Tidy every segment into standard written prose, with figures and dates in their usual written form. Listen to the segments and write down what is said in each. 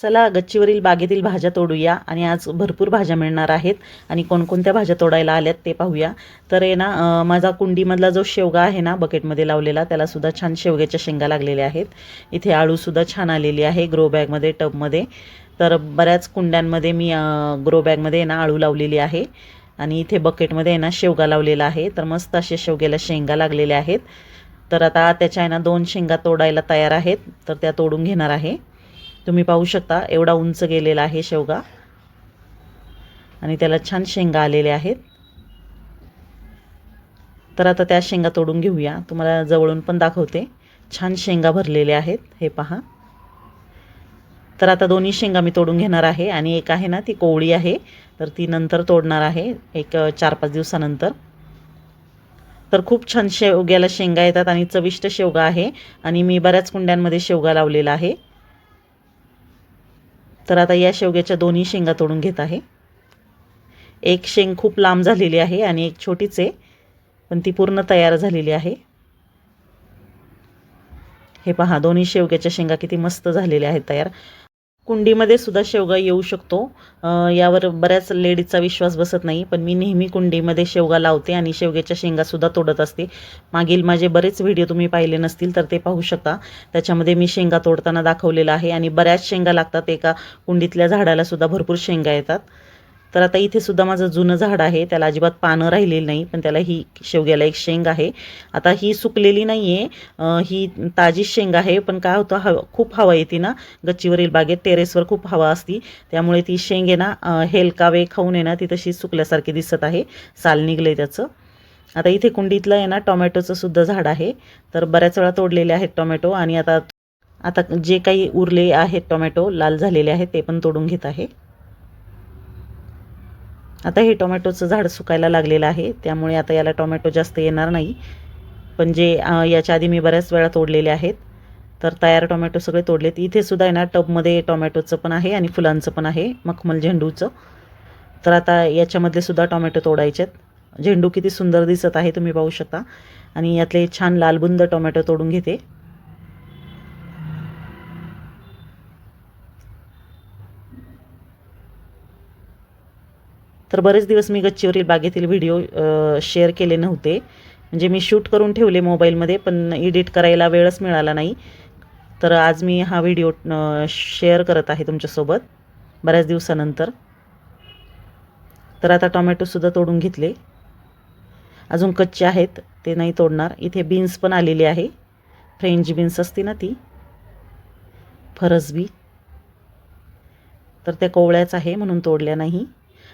चला गच्चीवरील बागेतील भाज्या तोडूया आणि आज भरपूर भाज्या मिळणार आहेत आणि कोणकोणत्या भाज्या तोडायला आल्यात ते पाहूया। तर आहे ना माझा कुंडीमधला जो शेवगा आहे ना बकेटमध्ये लावलेला त्याला सुद्धा छान शेवग्याच्या शेंगा लागलेल्या आहेत। इथे आळूसुद्धा छान आलेली आहे ग्रो बॅगमध्ये टबमध्ये। तर बऱ्याच कुंड्यांमध्ये मी ग्रो बॅगमध्ये ना आळू लावलेली आहे आणि इथे बकेटमध्ये ना शेवगा लावलेला आहे। तर मस्त असे शेवग्याला शेंगा लागलेल्या आहेत। तर आता त्याच्या आहे ना 2 शेंगा तोडायला तयार आहेत, तर त्या तोडून घेणार आहे। तुम्ही पाहू शकता एवढा उंच गेलेला आहे शेवगा आणि त्याला छान शेंगा आलेल्या आहेत। तर आता त्या शेंगा तोडून घेऊया, तुम्हाला जवळून पण दाखवते। छान शेंगा भरलेल्या आहेत, हे पहा। तर आता दोन्ही शेंगा मी तोडून घेणार आहे आणि एक आहे ना ती कोवळी आहे, तर ती नंतर तोडणार आहे, एक 4-5 दिवसानंतर। तर खूप छान शेवग्याला शेंगा येतात आणि चविष्ट शेवगा आहे आणि मी बऱ्याच कुंड्यांमध्ये शेवगा लावलेला आहे। तर आता या शेवग्याच्या दोन्ही शेंगा तोडून घेत आहे। एक शेंग खूप लांब झालेली आहे आणि एक छोटीच आहे, पण ती पूर्ण तयार झालेली आहे। हे पहा दोन्ही शेवग्याच्या शेंगा किती मस्त झालेल्या आहेत तयार। कुंडीमध्ये सुद्धा शेवगा येऊ शकतो, यावर बऱ्याच लेडीजचा विश्वास बसत नाही, पण मी नेहमी कुंडीमध्ये शेवगा लावते आणि शेवग्याच्या शेंगा सुद्धा तोडत असते। मागील माझे बरेच व्हिडिओ तुम्ही पाहिले नसतील तर ते पाहू शकता, त्याच्यामध्ये मी शेंगा तोडताना दाखवलेलं आहे आणि बऱ्याच शेंगा लागतात, एका कुंडीतल्या झाडाला सुद्धा भरपूर शेंगा येतात। तर आता इथे सुद्धा माझं जुनं झाड आहे, त्याला अजिबात पानं राहिलेली नाही, पण त्याला ही शेवग्याला एक शेंग आहे। आता ही सुकलेली नाही आहे, ही ताजी शेंग आहे, पण काय होतं खूप हवा येते ना गच्चीवरील बागेत, टेरेसवर खूप हवा असती, त्यामुळे ती शेंग आहे ना हेलकावे खाऊन आहे ना ती तशी सुकल्यासारखी दिसत आहे, साल निघले त्याचं। आता इथे कुंडीतलं आहे ना टोमॅटोचं सुद्धा झाड आहे, तर बऱ्याच वेळा तोडलेले आहेत टोमॅटो आणि आता आता जे काही उरले आहेत टोमॅटो लाल झालेले आहेत ते पण तोडून घेत आहे। आता हे टोमॅटोचं झाड सुकायला लागलेलं आहे, त्यामुळे आता याला टोमॅटो जास्त येणार नाही, पण जे याच्या आधी मी बऱ्याच वेळा तोडलेले आहेत, तर तयार टोमॅटो सगळे तोडलेत। इथे सुद्धा आहे ना टबमध्ये टोमॅटोचं पण आहे आणि फुलांचं पण आहे, मखमल झेंडूचं। तर आता याच्यामधले सुद्धा टोमॅटो तोडायचे आहेत। झेंडू किती सुंदर दिसत आहे तुम्ही पाहू शकता आणि यातले छान लालबुंद टोमॅटो तोडून घेते। तर बरेच दिवस मी गच्चीवरील बागेतील व्हिडिओ शेअर केले नव्हते, म्हणजे मी शूट करून ठेवले मोबाईलमध्ये, पण एडिट करायला वेळच मिळाला नाही। तर आज मी हा व्हिडिओ शेअर करत आहे तुमच्यासोबत बऱ्याच दिवसानंतर। तर आता टोमॅटोसुद्धा तोडून घेतले, अजून कच्चे आहेत ते नाही तोडणार। इथे बीन्स पण आलेली आहे, फ्रेंच बीन्स असते ना ती, फरसबी, तर त्या कोवळ्याच आहे म्हणून तोडल्या नाही।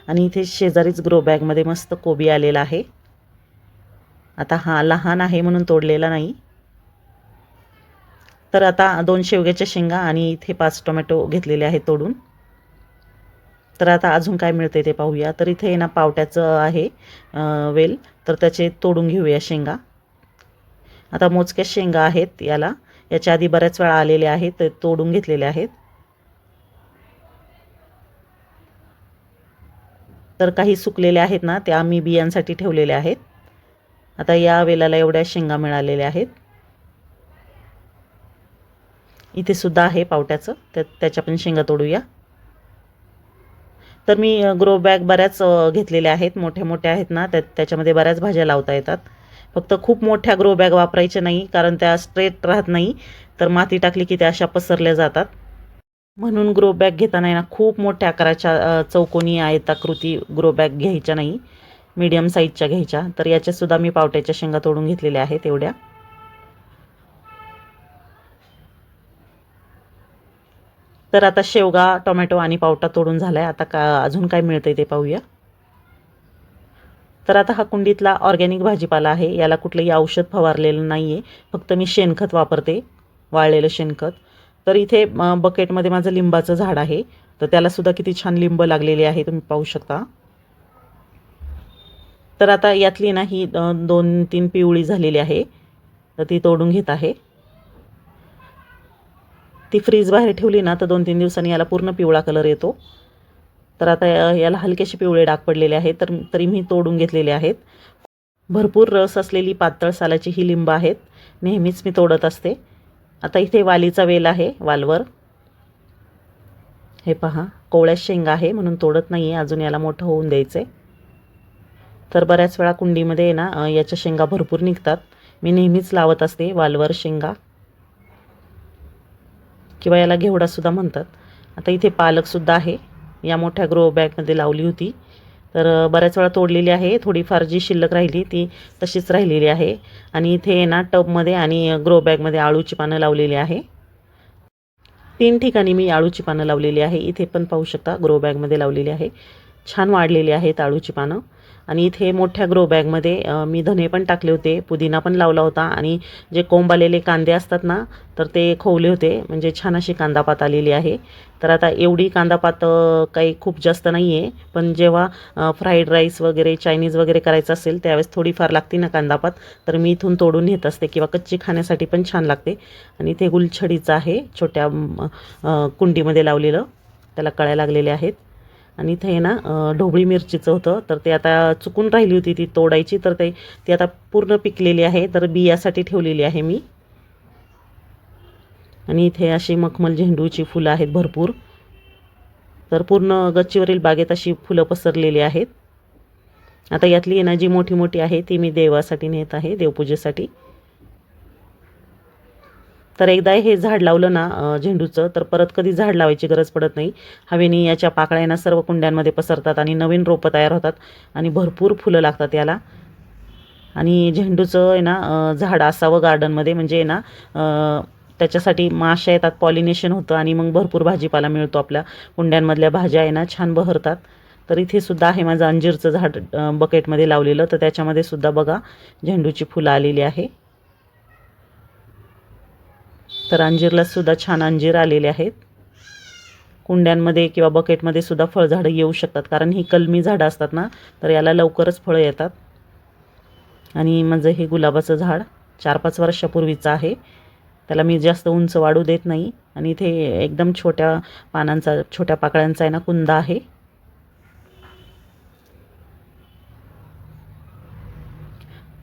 आणि इथे शेजारीच ग्रो बॅगमध्ये मस्त कोबी आलेला आहे, आता हा लहान आहे म्हणून तोडलेला नाही। तर आता 2 शेवग्याच्या शेंगा आणि इथे 5 टोमॅटो घेतलेले आहेत तोडून। तर आता अजून काय मिळते ते पाहूया। तर इथे ना पावट्याचं आहे वेल, तर त्याचे तोडून घेऊया शेंगा। आता मोजक्या शेंगा आहेत याला, याच्या आधी बऱ्याच वेळा आलेले आहेत, ते तोडून घेतलेले आहेत। तर काही सुकलेले आहेत ना त्या मी बियांसाठी ठेवलेले आहेत। आता या वेलाला एवढ्या शेंगा मिळालेल्या आहेत। इथे सुद्धा आहे पावट्याचं, त्याच्या पण शेंगा तोडूया। तर मी ग्रो बॅग बऱ्याच घेतलेल्या आहेत, मोठ्या मोठ्या आहेत ना, त्याच्यामध्ये बऱ्याच भाज्या लावता येतात। फक्त खूप मोठ्या ग्रो बॅग वापरायच्या नाही, कारण त्या स्ट्रेट राहत नाही, तर माती टाकली की त्या अशा पसरल्या जातात। म्हणून ग्रो बॅग घेताना ना खूप मोठ्या आकाराच्या चौकोनी आयताकृती ग्रो बॅग घ्यायच्या नाही, मीडियम साईजच्या घ्यायच्या। तर याच्यासुद्धा मी पावट्याच्या शेंगा तोडून घेतलेल्या आहेत एवढ्या। तर आता शेवगा, टोमॅटो आणि पावटा तोडून झालाय, आता अजून काय मिळतंय ते पाहूया। तर आता हा कुंडीतला ऑर्गॅनिक भाजीपाला आहे, याला कुठलंही औषध फवारलेलं नाही आहे, फक्त मी शेणखत वापरते, वाळलेलं शेणखत। तर इथे बकेटमध्ये माझं लिंबाचं झाड आहे, तर त्यालासुद्धा किती छान लिंब लागलेली आहे तुम्ही पाहू शकता। तर आता यातली ना ही 2-3 पिवळी झालेली आहे, तर ती तोडून घेत आहे। ती फ्रीज बाहेर ठेवली ना तर 2-3 दिवसांनी याला पूर्ण पिवळा कलर येतो। तर आता याला हलकेसे पिवळे डाग पडलेले आहेत, तरी मी तोडून घेतलेले आहेत। भरपूर रस असलेली पातळ सालाची ही लिंब आहेत, नेहमीच मी तोडत असते। आता इथे वालीचा वेल आहे, वालवर। हे पहा, कोवळ्या शेंगा आहे म्हणून तोडत नाही आहे, अजून याला मोठं होऊन द्यायचं आहे. तर बऱ्याच वेळा कुंडीमध्ये ना याच्या शेंगा भरपूर निघतात. मी नेहमीच लावत असते वालवर शेंगा किंवा याला घेवडासुद्धा म्हणतात. आता इथे पालकसुद्धा आहे, या मोठ्या ग्रो बॅगमध्ये लावली होती. तर बऱ्याच वेळा तोडलेली आहे. थोडीफार जी शिल्लक राहिली ती तशीच राहिलेली आहे. आणि इथे ना टबमध्ये आणि ग्रो बॅगमध्ये आळूची पानं लावलेली आहे. 3 ठिकाणी मी आळूची पानं लावलेली आहे. इथे पण पाहू शकता ग्रो बॅगमध्ये लावलेली आहे. छान वाढलेली आहेत आळूची पानं. आणि इथे मोठ्या ग्रो बॅगमध्ये मी धने पण टाकले होते, पुदिना पण लावला होता आणि जे कोंब आलेले कांदे असतात ना, तर ते खोवले होते. म्हणजे छान अशी कांदापात आलेली आहे. तर आता एवढी कांदापात काही खूप जास्त नाही आहे, पण जेव्हा फ्राईड राईस वगैरे चायनीज वगैरे करायचं असेल त्यावेळेस थोडीफार लागते ना कांदापात, तर मी इथून तोडून नेत असते किंवा कच्ची खाण्यासाठी पण छान लागते. आणि इथे गुलछडीचं आहे, छोट्या कुंडीमध्ये लावलेलं, त्याला कळ्या लागलेल्या आहेत. आणि इथे ना ढोबळी मिरचीचं होतं, तर ते आता चुकून राहिली होती ती तोडायची, तर ती आता पूर्ण पिकलेली आहे, तर बियासाठी ठेवलेली आहे मी. आणि इथे अशी मखमल झेंडूची फुलं आहेत भरपूर. तर पूर्ण गच्चीवरील बागेत अशी फुलं पसरलेली आहेत. आता यातली आहे ना जी मोठी मोठी आहे ती मी देवासाठी नेत आहे, देवपूजेसाठी. तर एकदा हे झाड लावलं ना झेंडूचं, तर परत कधी झाड लावायची गरज पडत नाही. हवेने याच्या पाकळ्या ना सर्व कुंड्यांमध्ये पसरतात आणि नवीन रोपं तयार होतात आणि भरपूर फुलं लागतात याला. आणि झेंडूचं आहे ना झाड असावं गार्डनमध्ये, म्हणजे ना त्याच्यासाठी माश्या येतात, पॉलिनेशन होतं आणि मग भरपूर भाजीपाला मिळतो. आपल्या कुंड्यांमधल्या भाज्या आहे ना छान बहरतात. तर इथे सुद्धा आहे माझं अंजीरचं झाड बकेटमध्ये लावलेलं, तर त्याच्यामध्ये सुद्धा बघा झेंडूची फुलं आलेली आहे. तर अंजीरला सुद्धा छान अंजीर आलेले आहेत. कुंड्यांमध्ये किंवा बकेटमध्ये सुद्धा फळझाडं येऊ शकतात, कारण ही कलमी झाडं असतात ना, तर याला लवकरच फळं येतात. आणि माझं हे गुलाबाचं झाड 4-5 वर्षापूर्वीचं आहे. त्याला मी जास्त उंच वाढू देत नाही. आणि इथे एकदम छोट्या पानांचा, छोट्या पाकळ्यांचा आहे ना कुंदा आहे.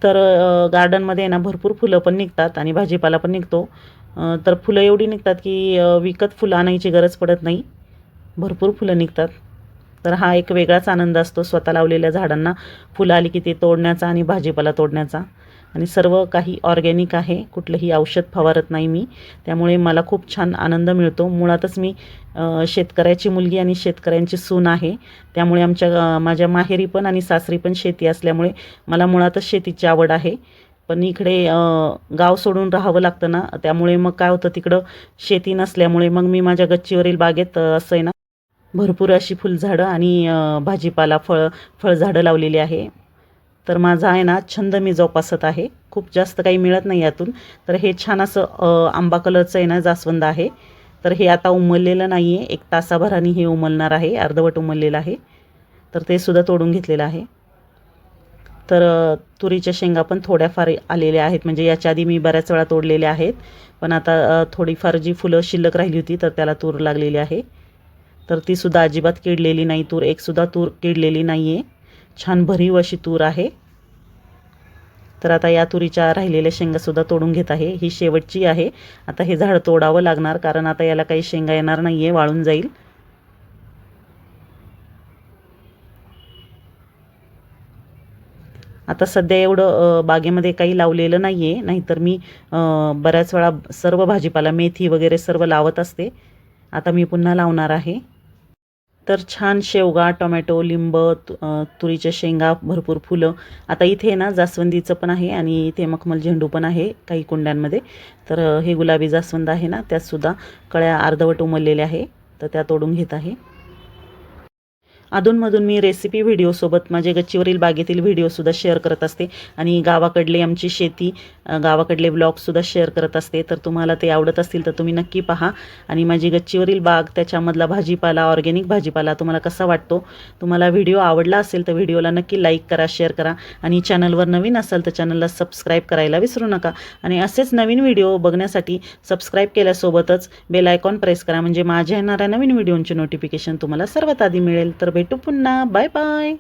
तर गार्डनमध्ये ना भरपूर फुलं पण निघतात आणि भाजीपाला पण निघतो. तर फुलं एवढी निघतात की विकत फुलं आणायची गरज पडत नाही, भरपूर फुलं निघतात. तर हा एक वेगळाच आनंद असतो स्वतः लावलेल्या झाडांना फुलं आली की ते तोडण्याचा आणि भाजीपाला तोडण्याचा. आणि सर्व काही ऑर्गॅनिक आहे, कुठलंही औषध फवारत नाही मी, त्यामुळे मला खूप छान आनंद मिळतो. मुळातच मी शेतकऱ्याची मुलगी आणि शेतकऱ्यांची सून आहे, त्यामुळे माझ्या माहेरी पण आणि सासरी पण शेती असल्यामुळे मला मुळातच शेतीची आवड आहे. पण इकडे गाव सोडून राहावं लागतं ना, त्यामुळे मग काय होतं, तिकडं शेती नसल्यामुळे मग मी माझ्या गच्चीवरील बागेत असं आहे ना भरपूर अशी फुलझाडं आणि भाजीपाला फळझाडं लावलेली आहे. तर माझा आहे ना छंद मी जोपासत आहे. खूप जास्त काही मिळत नाही यातून. तर हे छान असं आंबा कलरचं आहे ना जास्वंद आहे. तर हे आता उमललेलं नाही आहे, 1 तासाभराने हे उमलणार आहे, अर्धवट उमललेलं आहे. तर ते सुद्धा तोडून घेतलेलं आहे. तर तुरीच्या शेंगा पण थोड्याफार आलेल्या आहेत, म्हणजे याच्या आधी मी बऱ्याच वेळा तोडलेल्या आहेत. पण आता थोडीफार जी फुलं शिल्लक राहिली होती तर त्याला तूर लागलेली आहे. तर ती सुद्धा अजिबात किडलेली नाही तूर, एकसुद्धा तूर किडलेली नाही आहे. छान भरीव अशी तूर आहे. तर आता या तुरीच्या राहिलेल्या शेंगासुद्धा तोडून घेत आहे. ही शेवटची आहे. आता हे झाड तोडावं लागणार, कारण आता याला काही शेंगा येणार नाही आहे, वाळून जाईल. आता सध्या एवढं बागेमध्ये काही लावलेलं नाही आहे, नाहीतर मी बऱ्याच वेळा सर्व भाजीपाला, मेथी वगैरे सर्व लावत असते. आता मी पुन्हा लावणार आहे. तर छान शेवगा, टोमॅटो, लिंब, तुरीच्या शेंगा, भरपूर फुलं. आता इथे ना जास्वंदीचं पण आहे आणि इथे मखमल झेंडू पण आहे काही कुंड्यांमध्ये. तर हे गुलाबी जास्वंद आहे ना, त्यातसुद्धा कळ्या अर्धवट उमललेल्या आहे, तर त्या तोडून घेत आहे. अधूनमधून मी रेसिपी व्हिडिओसोबत माझे गच्चीवरील बागेतील व्हिडिओसुद्धा शेअर करत असते आणि गावाकडली आमची शेती, गावाकडले व्लॉगसुद्धा शेअर करत असते. तर तुम्हाला ते आवडत असतील तर तुम्ही नक्की पहा. आणि माझी गच्चीवरील बाग, त्याच्यामधला भाजीपाला, ऑर्गॅनिक भाजीपाला तुम्हाला कसा वाटतो, तुम्हाला व्हिडिओ आवडला असेल तर व्हिडिओला नक्की लाईक करा, शेअर करा. आणि चॅनलवर नवीन असाल तर चॅनलला सबस्क्राईब करायला विसरू नका. आणि असेच नवीन व्हिडिओ बघण्यासाठी सबस्क्राईब केल्यासोबतच बेल आयकॉन प्रेस करा, म्हणजे माझ्या येणाऱ्या नवीन व्हिडिओंची नोटिफिकेशन तुम्हाला सर्वात आधी मिळेल. तर भेटू पुन्हा. Bye bye.